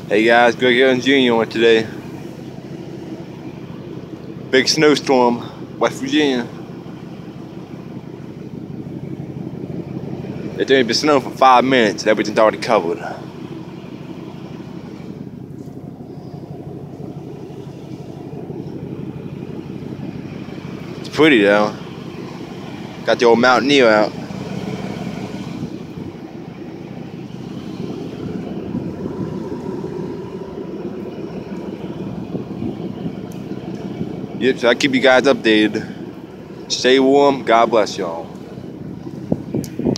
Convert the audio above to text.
Hey guys, Greg Evans Jr. on today. Big snowstorm, West Virginia. It's only been snowing for 5 minutes. Everything's already covered. It's pretty though. Got the old Mountaineer out. Yep, so I keep you guys updated. Stay warm. God bless y'all.